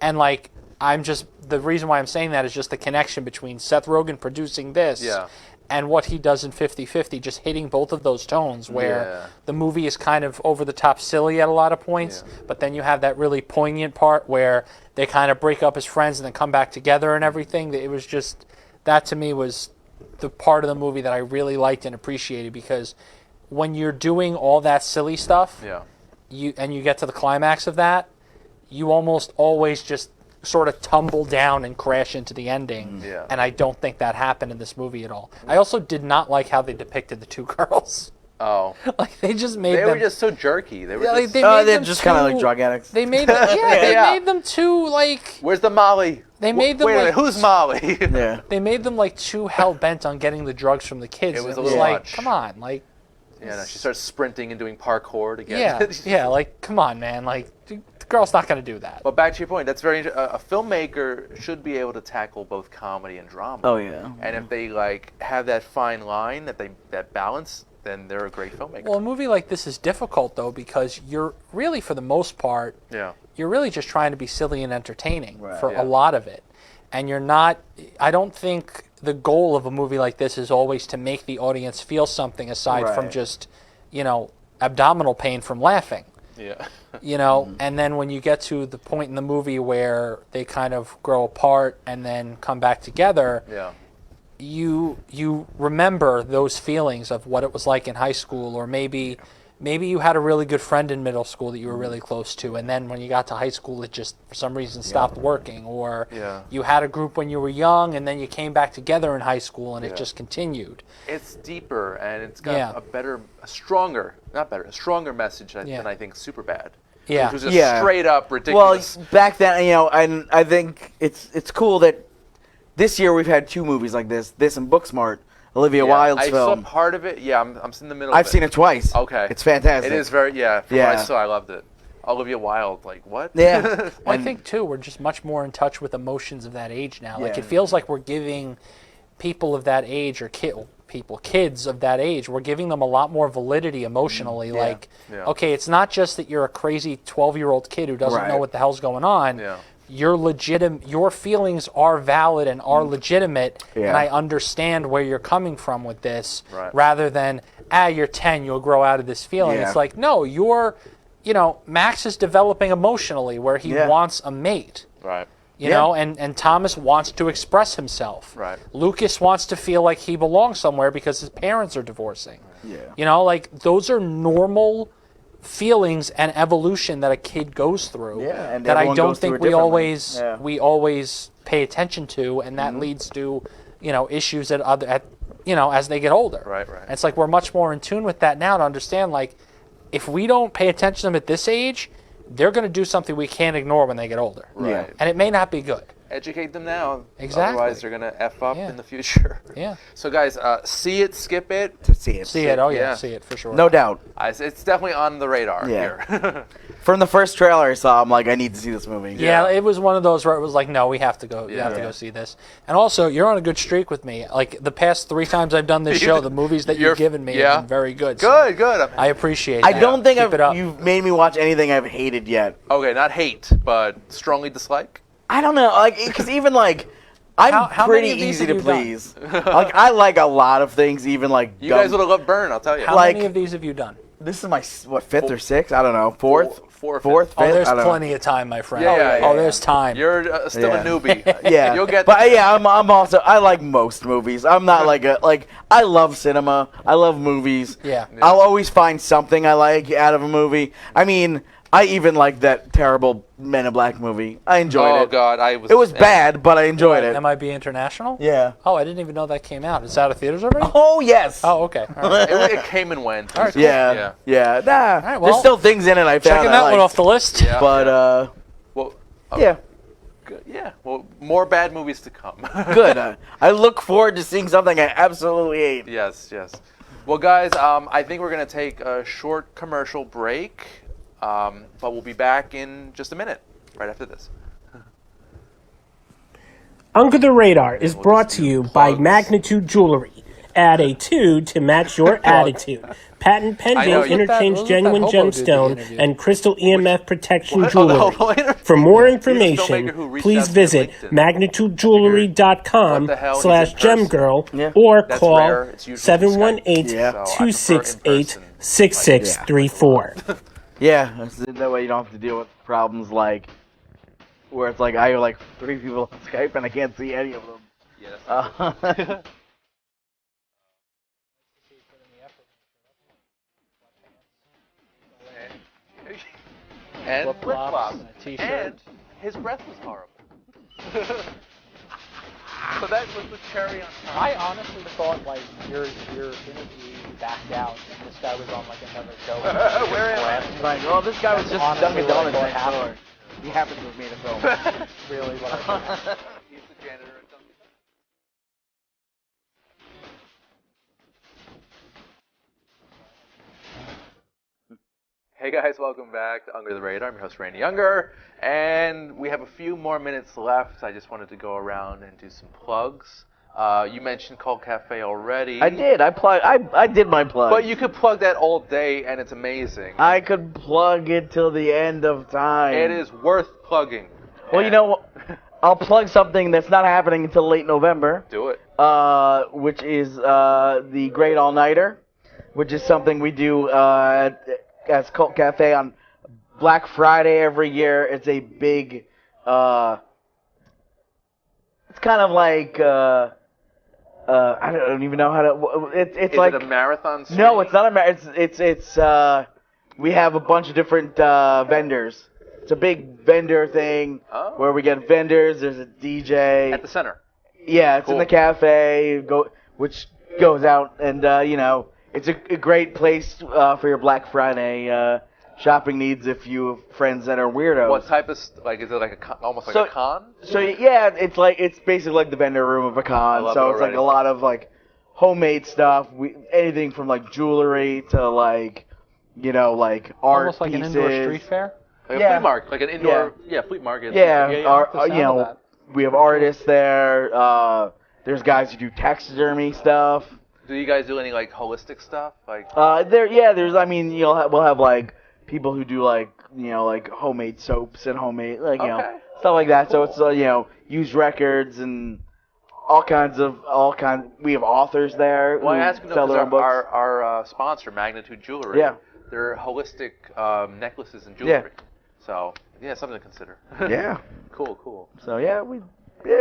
And like, the reason why I'm saying that is just the connection between Seth Rogen producing this and what he does in 50-50, just hitting both of those tones where the movie is kind of over the top silly at a lot of points, but then you have that really poignant part where they kind of break up as friends and then come back together and everything. It was just, that to me was the part of the movie that I really liked and appreciated, because when you're doing all that silly stuff, you get to the climax of that, you almost always just sort of tumble down and crash into the ending. And I don't think that happened in this movie at all. I also did not like how they depicted the 2 girls. Oh. Like they just made They them. were just so jerky. They were just... They're just kind of like drug addicts. They made them. They made them too like. Where's the Molly? They made them Wait a like. minute, who's Molly? Yeah. They made them like too hell bent on getting the drugs from the kids. It was and a little like, much. come on, like. Yeah, no, she starts sprinting and doing parkour to get... Yeah, like, come on, man. Like, the girl's not going to do that. But back to your point, that's very a filmmaker should be able to tackle both comedy and drama. Oh yeah. And if they like have that fine line that balance, then they're a great filmmaker. Well, a movie like this is difficult, though, because you're really, for the most part, you're really just trying to be silly and entertaining for a lot of it. And you're not, I don't think the goal of a movie like this is always to make the audience feel something aside from just, abdominal pain from laughing. Yeah. You know, and then when you get to the point in the movie where they kind of grow apart and then come back together, Yeah. you remember those feelings of what it was like in high school, or maybe you had a really good friend in middle school that you were really close to, and then when you got to high school it just for some reason stopped working, or Yeah. you had a group when you were young and then you came back together in high school and Yeah. it just continued. It's deeper and it's got Yeah. a stronger message than I think Superbad. Yeah. Which was just Yeah. straight up Well, ridiculous. back then, and I think it's cool that this year we've had 2 movies like this and Booksmart, Olivia Wilde's I film. saw part of it. Yeah, I'm in the middle I've of it. seen it twice. Okay. It's fantastic. It is very, from what I Yeah. saw, I loved it. Olivia Wilde, like, what? Yeah. Well, I And- think too we're just much more in touch with emotions of that age now. Like Yeah. it feels like we're giving people of that age, or kids of that age, we're giving them a lot more validity emotionally. Like, Yeah. okay, it's not just that you're a crazy 12-year-old kid who doesn't know Right. what the hell's going on. Yeah. You're legitimate. Your feelings are valid and are legitimate, Yeah. and I understand where you're coming from with this. Right. Rather than, you're 10, you'll grow out of this feeling. Yeah. It's like, no, Max is developing emotionally where he Yeah. wants a mate. Right. You know, and Thomas wants to express himself. Right. Lucas wants to feel like he belongs somewhere because his parents are divorcing. Yeah. You know, like those are normal feelings and evolution that a kid goes through. Yeah, and that I everyone don't goes through think it differently. we always pay attention to, and that leads to, issues as they get older. Right, right. And it's like we're much more in tune with that now to understand, like, if we don't pay attention to them at this age, they're going to do something we can't ignore when they get older. Right. And it may not be good. Educate them now. Exactly. Otherwise, they're going to F up Yeah. in the future. Yeah. So, guys, see it, skip it. To see it. See it. Oh, yeah. Yeah. See it for sure. No doubt. It's definitely on the radar Yeah. here. From the first trailer I saw, I'm like, I need to see this movie. Yeah, it was one of those where it was like, no, we have to go. You Yeah. have to go see this. And also, you're on a good streak with me. Like the past 3 times I've done this show, the movies that you've given me have been very good. So Good. I appreciate I that. don't think Keep it up. you've made me watch anything I've hated yet. Okay, not hate, but strongly dislike. I don't know, like, because even like, I'm How pretty many of these easy to have you done? please. Like, I like a lot of things, even like. You guys would have loved Burn, I'll tell you. How like- many of these have you done? This is my 5th or 6th? I don't know. 4th, Four or 4th, 5th. Oh, there's I don't know. plenty of time, my friend. Yeah, oh, there's time. You're still Yeah. a newbie. Yeah, You'll get But yeah, I'm also, I like most movies. I'm not like I love cinema. I love movies. Yeah. I'll always find something I like out of a movie. I mean, I even like that terrible Men in Black movie. I enjoyed Oh, it. God. It was bad, but I enjoyed it. MIB International? Yeah. Oh, I didn't even know that came out. It's out of theaters already? Oh yes. Oh, okay. All right. It came and went. All right, cool. Yeah. Yeah. Nah. right, well, there's still things in it I found Checking I that one liked. off the list. Yeah. But Well, yeah, good. Yeah. Well, more bad movies to come. good. I look forward to seeing something I absolutely hate. Yes. Well, guys, I think we're going to take a short commercial break, but we'll be back in just a minute, right after this. Under the Radar is brought to you by Magnitude Jewelry. Add a 2 to match your attitude. Patent I know, pending, you- interchange That genuine hobo dude that gemstone interviewed. and crystal EMF protection What? Oh, the jewelry. hobo interview? For more He's a filmmaker information, who reached out please to me on visit LinkedIn. magnitudejewelry.com What the hell? He's in /gemgirl Yeah. or That's call rare. It's usually Skype. So I prefer in 718-268-6634. Yeah, that way you don't have to deal with problems like where it's like I have like 3 people on Skype and I can't see any of them. Yes. And Flip-flops and a t-shirt. And his breath was horrible. So that was the cherry on top. I honestly thought, like, your interview backed out, and this guy was on, like, another show. Where am I? It's like, oh, this guy was just Honestly, Dunkin' like, Donuts what next door. happened? He happens to have made a film. Really what I thought. He's the janitor at Dunkin'. Hey guys, welcome back to Under the Radar. I'm your host Randy Younger, and we have a few more minutes left. I just wanted to go around and do some plugs. You mentioned Cold Cafe already. I did. I did my plug. But you could plug that all day, and it's amazing. I could plug it till the end of time. It is worth plugging. Well, you know, I'll plug something that's not happening until late November. Do it. Which is the Great All Nighter, which is something we do at Cult Cafe on Black Friday every year. It's a big. It's kind of like. I don't even know how to. It's Is like it a marathon? no, it's not a marathon. It's we have a bunch of different vendors. It's a big vendor thing where we get vendors. There's a DJ At the center. Yeah, it's in Cool. the cafe, which goes out, and it's a great place for your Black Friday shopping needs if you have friends that are weirdos. What type of like? Is it like almost like So- a con? So yeah, it's basically like the vendor room of a I con. love So it it's like already. a lot of like homemade stuff. Anything from like jewelry to like like art Almost like pieces. an indoor street fair. Like Yeah. a flea market, like an indoor, flea market. Yeah, the sound of that. we have artists there. There's guys who do taxidermy stuff. Do you guys do any like holistic stuff? Like We'll have like people who do like like homemade soaps and homemade Okay. stuff like that. Cool. So it's used records and all kinds. We have authors there well, I who ask you sell their own books. our sponsor, Magnitude Jewelry. Yeah. They're holistic necklaces and jewelry. So something to consider. Yeah. Cool. So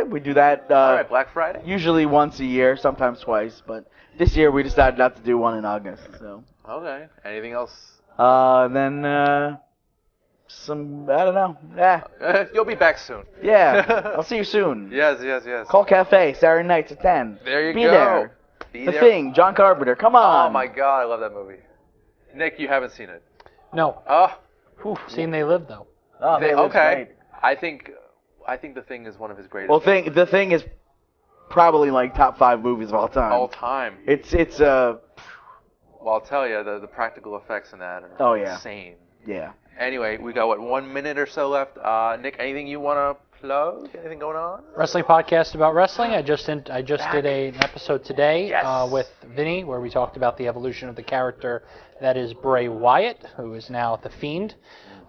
we do that. All right, Black Friday. Usually once a year, sometimes twice, but this year we decided not to do one in August. So Okay. Anything else? then some I don't know. You'll be back soon. Yeah. I'll see you soon. Yes. Call Cafe Saturday nights at 10. There you Be go. there. Be The there. Thing, John Carpenter. Come on. Oh my God, I love that movie. Nick, you haven't seen it. No. Oh, Seen They Live though. Oh, that was okay. great. I think The Thing is one of his greatest. Well, The Thing is probably like top 5 movies of all time. all time. It's Well, I'll tell you, the practical effects in that are insane. yeah. Anyway, we got 1 minute or so left. Nick, anything you want to plug? Anything going on? Wrestling podcast about wrestling. I just did an episode today Yes. with Vinny where we talked about the evolution of the character that is Bray Wyatt, who is now The Fiend.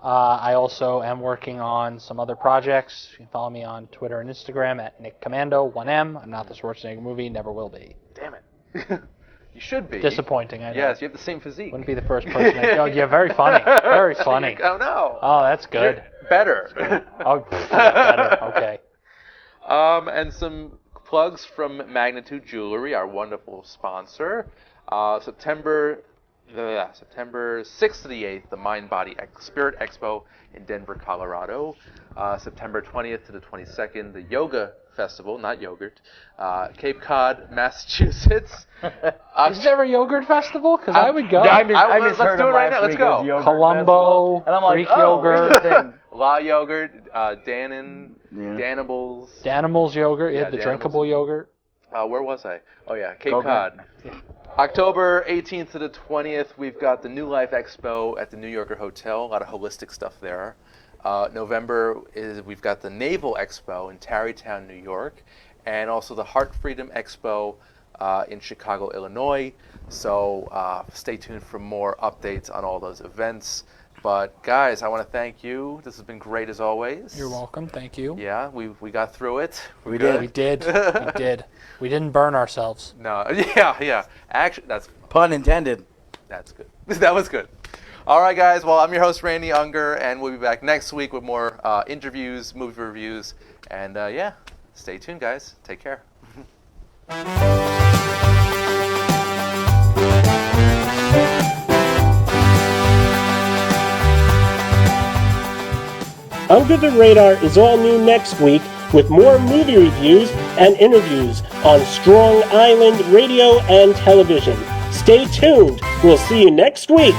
I also am working on some other projects. You can follow me on Twitter and Instagram at NickCommando, 1M. I'm not the Schwarzenegger movie, never will be. Damn it. You should be. Disappointing, I know. Yes, you have the same physique. Wouldn't be the first person. Yeah, very funny. Very funny. Oh, no. Oh, that's good. Better. Oh, better. Okay. And some plugs from Magnitude Jewelry, our wonderful sponsor. September 6th to the 8th, the Mind Body Spirit Expo in Denver, Colorado. September 20th to the 22nd, the Yoga Festival, not yogurt, Cape Cod, Massachusetts. Is there a yogurt festival? Because I would go. I let's misheard do it him right last now. Let's week go. as Yogurt Columbo, Festival, and I'm like, Greek oh, yogurt. here's the thing. La Yogurt, Dannon, Yeah. Danibles. Danimals yogurt, Yeah, the Danimals. drinkable yogurt. Where was I? Oh, yeah, Cape Okay. Cod. October 18th to the 20th, we've got the New Life Expo at the New Yorker Hotel. A lot of holistic stuff there. November we've got the Naval Expo in Tarrytown, New York, and also the Heart Freedom Expo in Chicago, Illinois. So stay tuned for more updates on all those events. But guys, I want to thank you. This has been great as always. You're welcome. Thank you. Yeah, we got through it. We Good. We did. We didn't burn ourselves. No, yeah. Actually, that's Pun intended. good. That was good. All right, guys. Well, I'm your host, Randy Unger, and we'll be back next week with more interviews, movie reviews, and stay tuned, guys. Take care. Under the Radar is all new next week with more movie reviews and interviews on Strong Island Radio and Television. Stay tuned. We'll see you next week.